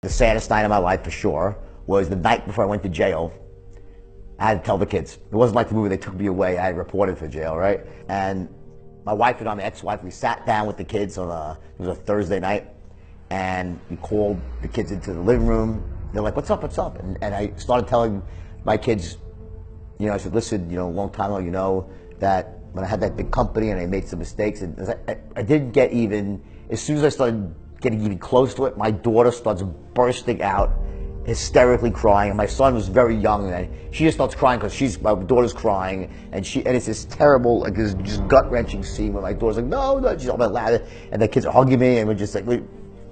The saddest night of my life, for sure, was the night before I went to jail. I had to tell the kids. It wasn't like the movie, they took me away. I had reported for jail, right? And my wife and my ex-wife, we sat down with the kids on it was a Thursday night, and we called the kids into the living room. They're like, what's up, what's up? And I started telling my kids, I said, listen, a long time ago, that when I had that big company and I made some mistakes, and I didn't get even, as soon as I started getting even close to it, my daughter starts bursting out, hysterically crying. And my son was very young, and she just starts crying because my daughter's crying, and it's this terrible, like this just gut-wrenching scene where my daughter's like, no, she's all about loud, and the kids are hugging me, and we're just like,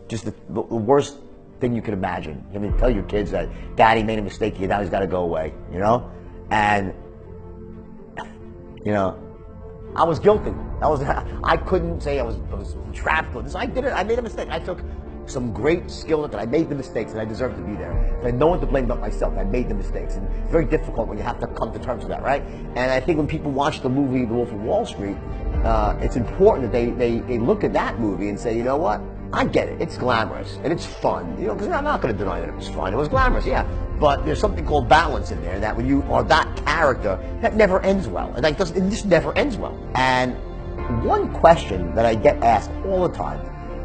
just the worst thing you can imagine. I mean, tell your kids that Daddy made a mistake, now he's got to go away, and I was guilty. I couldn't say I was trapped with this. I did it. I made a mistake. I took some great skill that I made the mistakes, and I deserve to be there. I had no one to blame but myself. I made the mistakes, and it's very difficult when you have to come to terms with that, right? And I think when people watch the movie The Wolf of Wall Street, it's important that they look at that movie and say, you know what? I get it. It's glamorous and it's fun. Because I'm not going to deny that it was fun. It was glamorous, yeah. But there's something called balance in there, that when you are that character, that never ends well. And it just never ends well. And one question that I get asked all the time,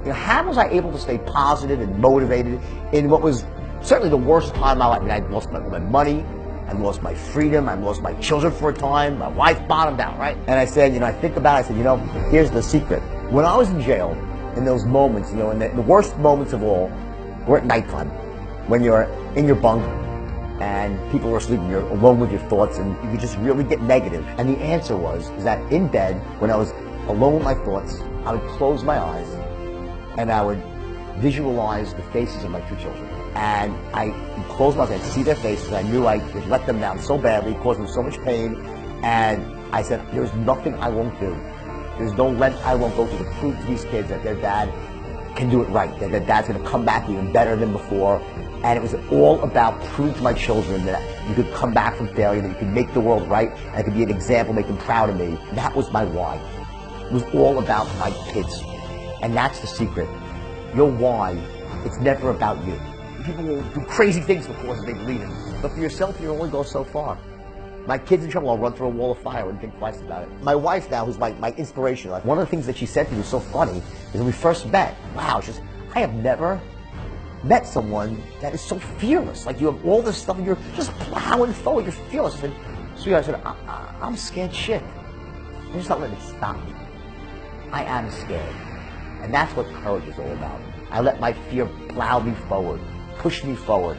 how was I able to stay positive and motivated in what was certainly the worst time of my life? I mean, I lost my money, I lost my freedom, I lost my children for a time, my wife bottomed out, right? And I said, I think about it, I said, here's the secret. When I was in jail, in those moments, and the worst moments of all were at nighttime, when you're in your bunk and people are asleep and you're alone with your thoughts and you just really get negative. And the answer is that in bed, when I was alone with my thoughts, I would close my eyes and I would visualize the faces of my two children. And I would close my eyes, I'd see their faces, I knew I had let them down so badly, caused them so much pain, and I said, there's nothing I won't do. There's no length I won't go to prove to these kids that their dad can do it right, that their dad's going to come back even better than before. And it was all about proving to my children that you could come back from failure, that you could make the world right, and I could be an example, make them proud of me. That was my why. It was all about my kids. And that's the secret. Your why, it's never about you. People will do crazy things because they believe in. But for yourself, you only go so far. My kid's in trouble, I'll run through a wall of fire and think twice about it. My wife now, who's my inspiration, like one of the things that she said to me was so funny, is when we first met, wow, I have never met someone that is so fearless. Like you have all this stuff and you're just plowing forward, you're fearless. I said, sweetheart, I said, I'm scared shit. And just not let it stop me. I am scared. And that's what courage is all about. I let my fear plow me forward, push me forward.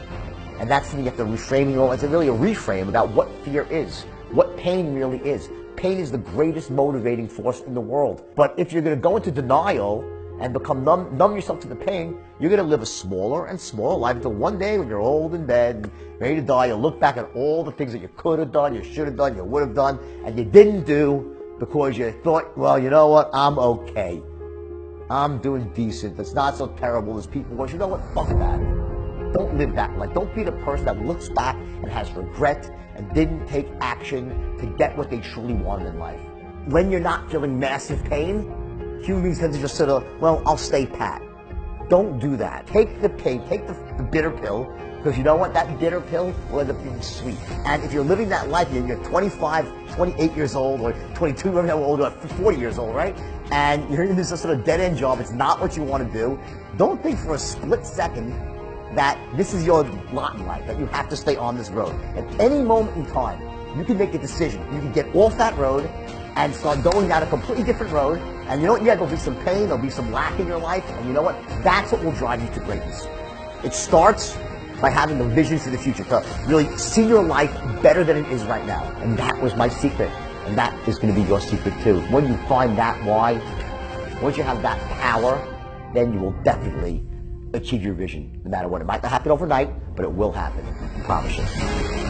And that's something you have to reframe. It's really a reframe about what fear is, what pain really is. Pain is the greatest motivating force in the world. But if you're going to go into denial and become numb yourself to the pain, you're going to live a smaller and smaller life until one day when you're old in bed, and ready to die, you'll look back at all the things that you could have done, you should have done, you would have done, and you didn't do because you thought, well, you know what, I'm okay. I'm doing decent. It's not so terrible as people want. You know what, fuck that. Don't live that life. Don't be the person that looks back and has regret and didn't take action to get what they truly wanted in life. When you're not feeling massive pain, human beings tend to just sort of, well, I'll stay pat. Don't do that. Take the pain, take the bitter pill, because you know what? That bitter pill will end up being sweet. And if you're living that life, you're 25, 28 years old, or 22, whatever how old, or 40 years old, right? And you're in this sort of dead-end job. It's not what you want to do. Don't think for a split second that this is your lot in life, that you have to stay on this road. At any moment in time, you can make a decision. You can get off that road and start going down a completely different road. And you know what? Yeah, there'll be some pain, there'll be some lack in your life. And you know what? That's what will drive you to greatness. It starts by having the vision for the future, to really see your life better than it is right now. And that was my secret. And that is going to be your secret too. When you find that why, once you have that power, then you will definitely achieve your vision, no matter what. It might not happen overnight, but it will happen. I promise you.